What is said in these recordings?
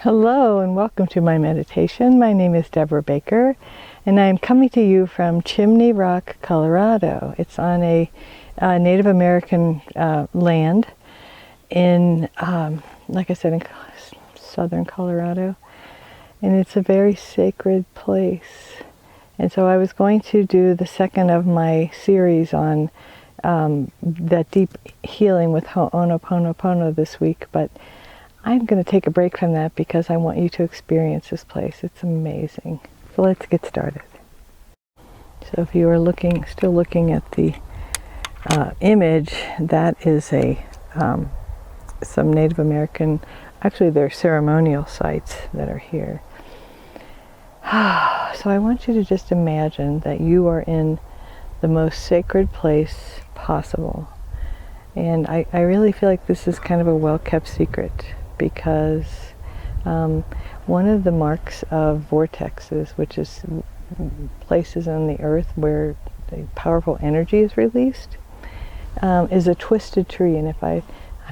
Hello and welcome to my meditation. My name is Debra Baker and I'm coming to you from Chimney Rock, Colorado. It's on a Native American land in, like I said, in southern Colorado. And it's a very sacred place. And so I was going to do the second of my series on that deep healing with Ho'oponopono this week, but I'm going to take a break from that because I want you to experience this place. It's amazing. So let's get started. So if you are still looking at the image, that is some Native American, actually they're ceremonial sites that are here. So I want you to just imagine that you are in the most sacred place possible. And I really feel like this is kind of a well-kept secret, because one of the marks of vortexes, which is places on the earth where the powerful energy is released, is a twisted tree. And I'm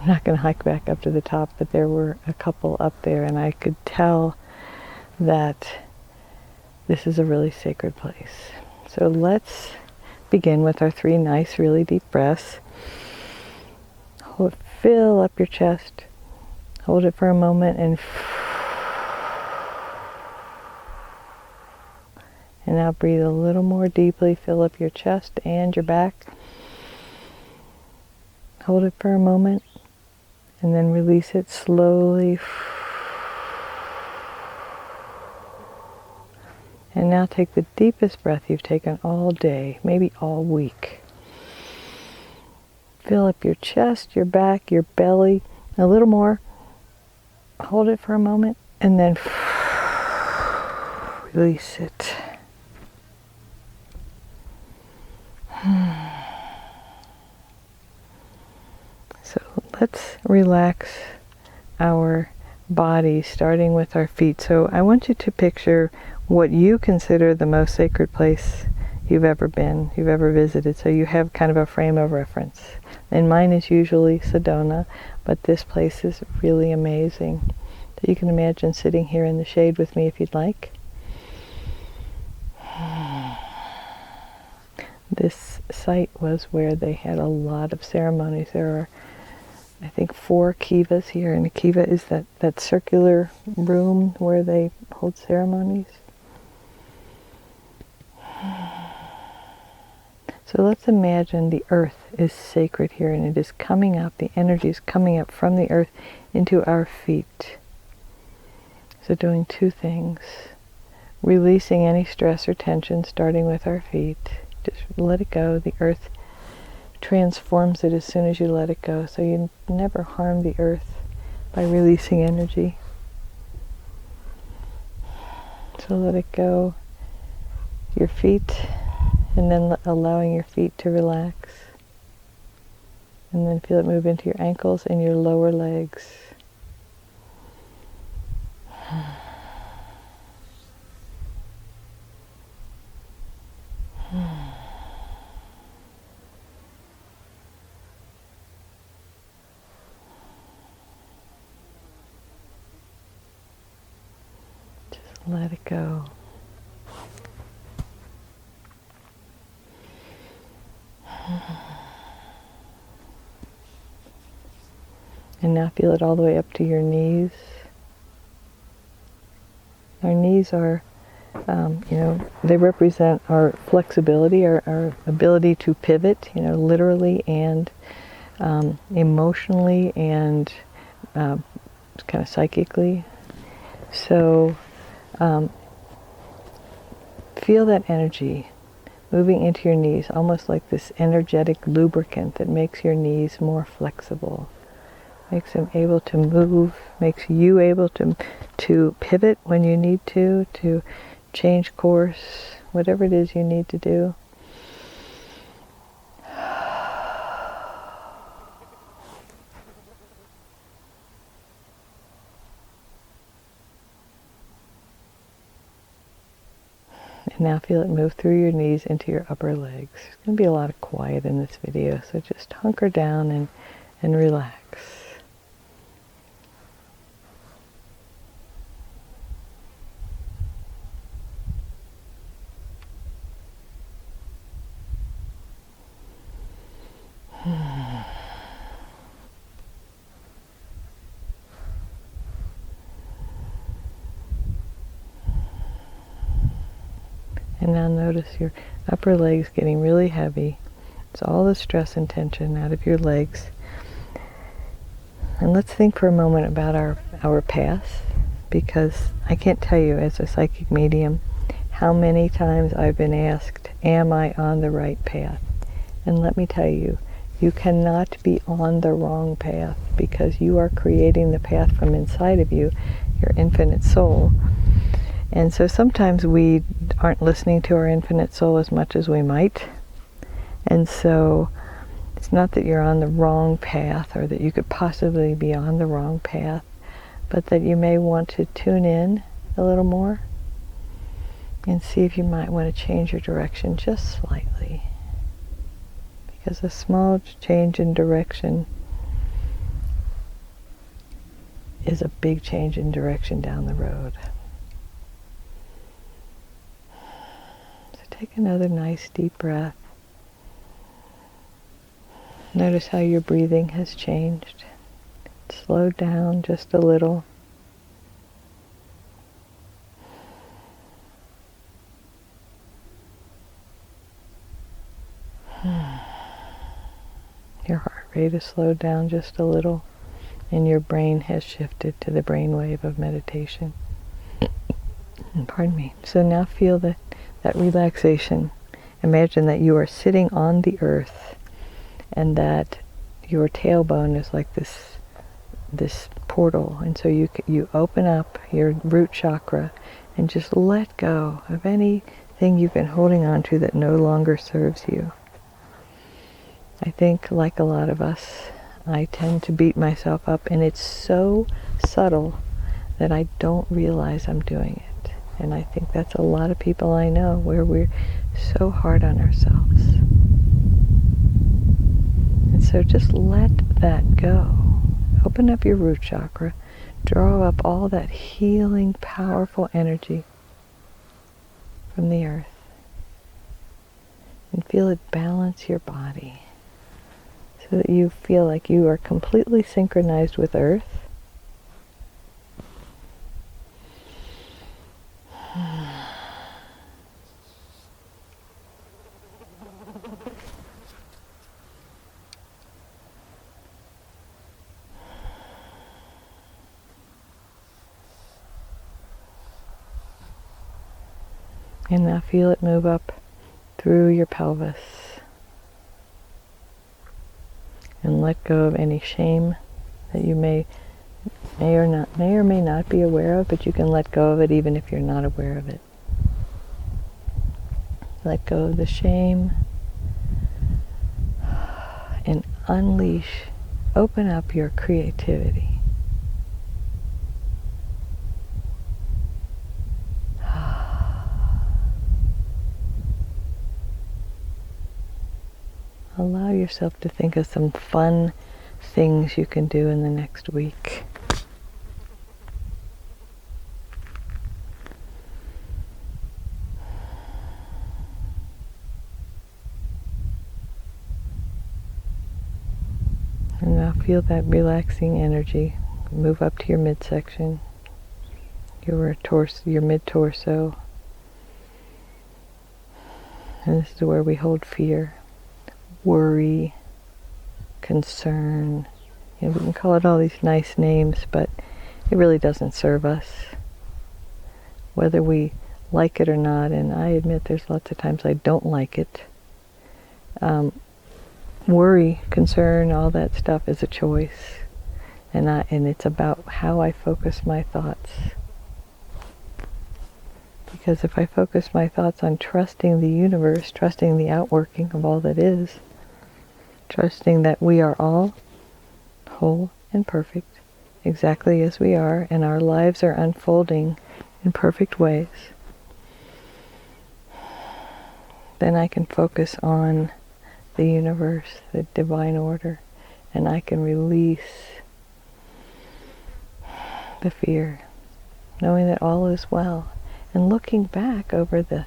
not going to hike back up to the top, but there were a couple up there, and I could tell that this is a really sacred place. So let's begin with our 3 nice, really deep breaths. Fill up your chest. Hold it for a moment and now breathe a little more deeply. Fill up your chest and your back. Hold it for a moment and then release it slowly. And now take the deepest breath you've taken all day, maybe all week. Fill up your chest, your back, your belly, a little more. Hold it for a moment and then release it. So let's relax our body, starting with our feet. So I want you to picture what you consider the most sacred place you've ever been, you've ever visited, so you have kind of a frame of reference. And mine is usually Sedona, but this place is really amazing. So you can imagine sitting here in the shade with me if you'd like. This site was where they had a lot of ceremonies. There are, I think, 4 kivas here, and a kiva is that circular room where they hold ceremonies. So let's imagine the earth is sacred here, and it is coming up, the energy is coming up from the earth into our feet. So doing 2 things. Releasing any stress or tension, starting with our feet. Just let it go. The earth transforms it as soon as you let it go. So you never harm the earth by releasing energy. So let it go. Your feet, and then allowing your feet to relax. And then feel it move into your ankles and your lower legs. Just let it go. And now feel it all the way up to your knees. Our knees are, they represent our flexibility, our ability to pivot, literally and emotionally and kind of psychically. So feel that energy moving into your knees, almost like this energetic lubricant that makes your knees more flexible. Makes them able to move, makes you able to pivot when you need to change course, whatever it is you need to do. And now feel it move through your knees into your upper legs. There's going to be a lot of quiet in this video, so just hunker down and relax. And now notice your upper legs getting really heavy. It's all the stress and tension out of your legs. And let's think for a moment about our paths, because I can't tell you as a psychic medium how many times I've been asked, am I on the right path? And let me tell you, you cannot be on the wrong path, because you are creating the path from inside of you, your infinite soul. And so sometimes we aren't listening to our infinite soul as much as we might. And so it's not that you're on the wrong path or that you could possibly be on the wrong path, but that you may want to tune in a little more and see if you might want to change your direction just slightly. Because a small change in direction is a big change in direction down the road. So take another nice deep breath. Notice how your breathing has changed. Slow down just a little. Your heart rate has slowed down just a little, and your brain has shifted to the brainwave of meditation. Pardon me. So now feel that relaxation. Imagine that you are sitting on the earth, and that your tailbone is like this portal, and so you open up your root chakra and just let go of anything you've been holding on to that no longer serves you. I think, like a lot of us, I tend to beat myself up, and it's so subtle that I don't realize I'm doing it. And I think that's a lot of people I know, where we're so hard on ourselves. And so just let that go. Open up your root chakra, draw up all that healing, powerful energy from the earth, and feel it balance your body, so that you feel like you are completely synchronized with earth. And now feel it move up through your pelvis. And let go of any shame that you may or may not be aware of, but you can let go of it even if you're not aware of it. Let go of the shame and unleash, open up your creativity. Allow yourself to think of some fun things you can do in the next week. And now feel that relaxing energy move up to your midsection, your mid-torso. And this is where we hold fear, worry, concern. We can call it all these nice names, but it really doesn't serve us, whether we like it or not. And I admit there's lots of times I don't like it. Worry, concern, all that stuff is a choice, and it's about how I focus my thoughts. Because if I focus my thoughts on trusting the universe, trusting the outworking of all that is, trusting that we are all whole and perfect, exactly as we are, and our lives are unfolding in perfect ways, then I can focus on the universe, the divine order, and I can release the fear, knowing that all is well. And looking back over the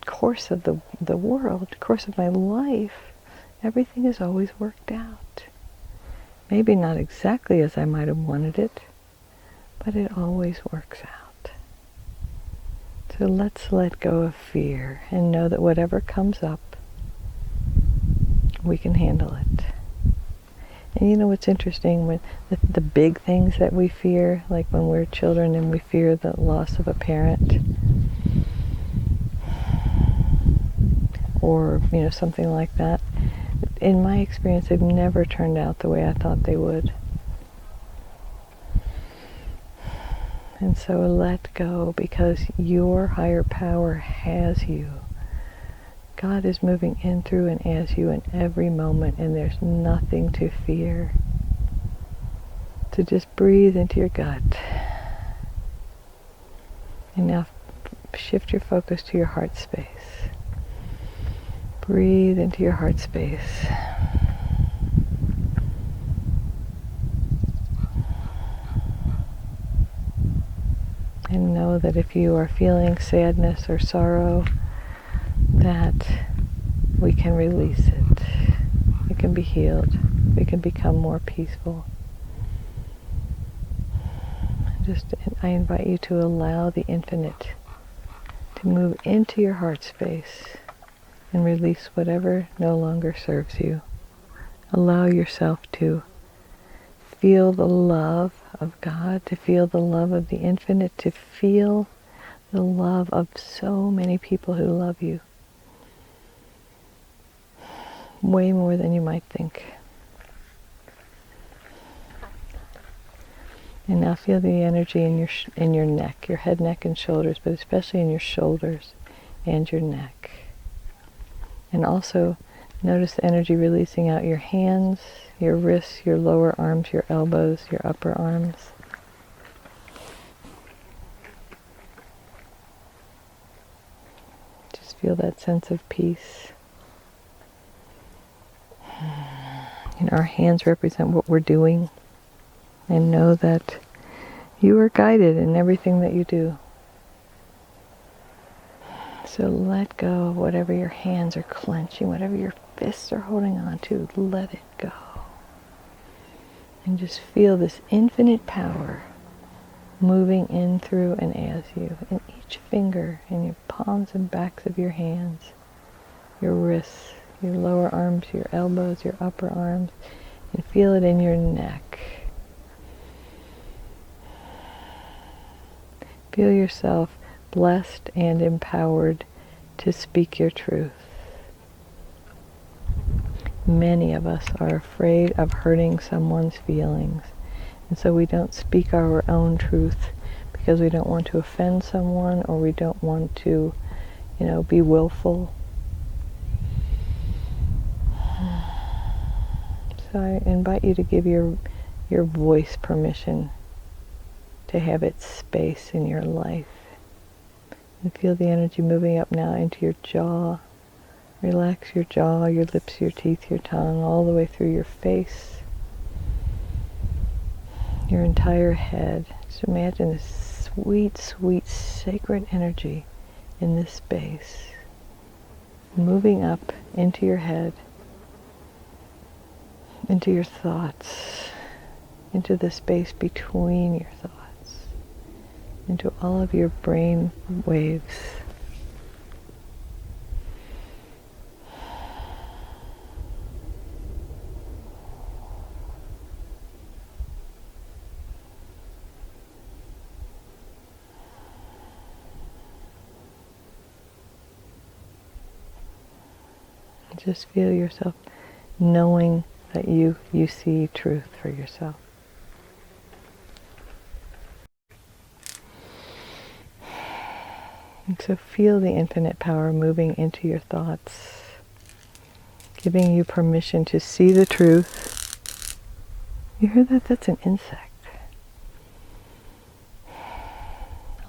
course of the world, course of my life, everything has always worked out. Maybe not exactly as I might have wanted it, but it always works out. So let's let go of fear and know that whatever comes up, we can handle it. And you know what's interesting, when the big things that we fear, like when we're children and we fear the loss of a parent, or something like that, in my experience, they've never turned out the way I thought they would. And so let go, because your higher power has you. God is moving in, through, and as you in every moment, and there's nothing to fear. So just breathe into your gut. And now shift your focus to your heart space. Breathe into your heart space. And know that if you are feeling sadness or sorrow, that we can release it. It can be healed. We can become more peaceful. I invite you to allow the infinite to move into your heart space and release whatever no longer serves you. Allow yourself to feel the love of God, to feel the love of the infinite, to feel the love of so many people who love you. Way more than you might think. And now feel the energy in your neck, your head, neck, and shoulders, but especially in your shoulders and your neck. And also notice the energy releasing out your hands, your wrists, your lower arms, your elbows, your upper arms. Just feel that sense of peace. And our hands represent what we're doing. And know that you are guided in everything that you do. So let go of whatever your hands are clenching, whatever your fists are holding on to, let it go. And just feel this infinite power moving in, through, and as you, in each finger, in your palms and backs of your hands, your wrists, your lower arms, your elbows, your upper arms, and feel it in your neck. Feel yourself blessed and empowered to speak your truth. Many of us are afraid of hurting someone's feelings, and so we don't speak our own truth because we don't want to offend someone, or we don't want to, be willful. So I invite you to give your voice permission to have its space in your life. And feel the energy moving up now into your jaw. Relax your jaw, your lips, your teeth, your tongue, all the way through your face, your entire head. Just imagine this sweet, sweet, sacred energy in this space, moving up into your head, into your thoughts, into the space between your thoughts, into all of your brain waves. Just feel yourself knowing that you see truth for yourself. And so feel the infinite power moving into your thoughts, giving you permission to see the truth. You hear that? That's an insect.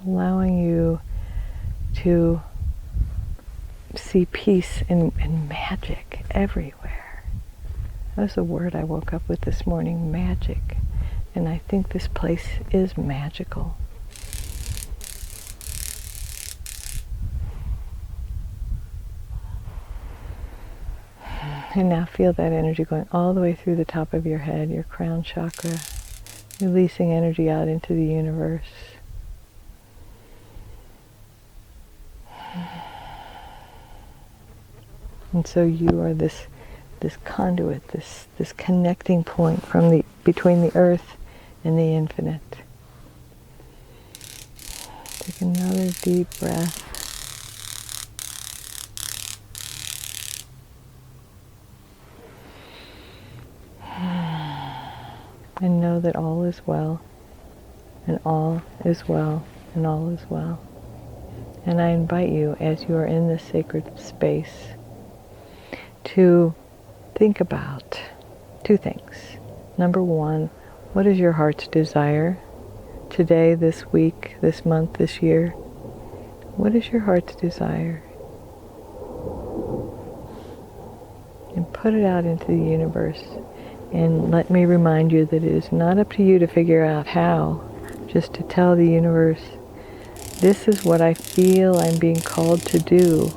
Allowing you to see peace and magic everywhere. That was a word I woke up with this morning, magic. And I think this place is magical. And now feel that energy going all the way through the top of your head, your crown chakra, releasing energy out into the universe. And so you are this conduit, this connecting point between the earth and the infinite. Take another deep breath. And know that all is well, and all is well, and all is well. And I invite you, as you are in this sacred space, to think about two things. Number one, what is your heart's desire today, this week, this month, this year? What is your heart's desire? And put it out into the universe. And let me remind you that it is not up to you to figure out how, just to tell the universe, this is what I feel I'm being called to do.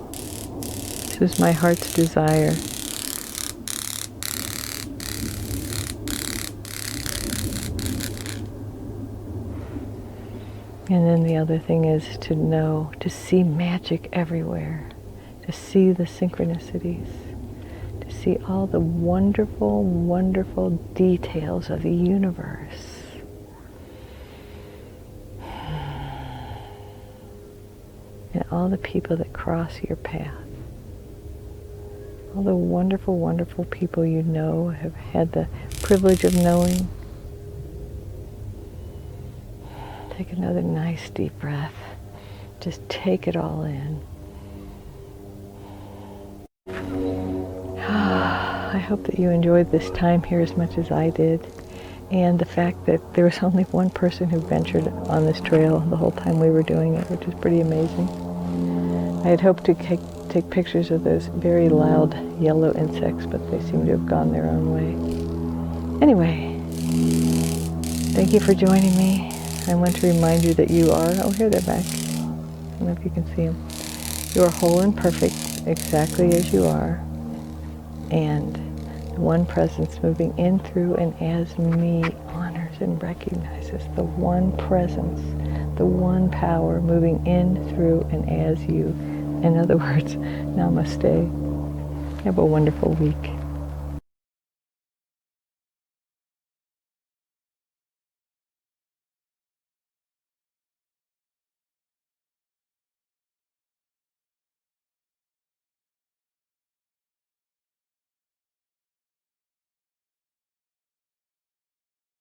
This is my heart's desire. And then the other thing is to know, to see magic everywhere, to see the synchronicities, to see all the wonderful, wonderful details of the universe. And all the people that cross your path. All the wonderful, wonderful people you know, have had the privilege of knowing. Take another nice deep breath. Just take it all in. I hope that you enjoyed this time here as much as I did. And the fact that there was only one person who ventured on this trail the whole time we were doing it, which was pretty amazing. I had hoped to take pictures of those very loud yellow insects, but they seem to have gone their own way. Anyway, thank you for joining me. I want to remind you that you are, oh, here they're back. I don't know if you can see them. You are whole and perfect exactly as you are. And the one presence moving in, through, and as me honors and recognizes the one presence, the one power moving in, through, and as you. In other words, namaste. Have a wonderful week.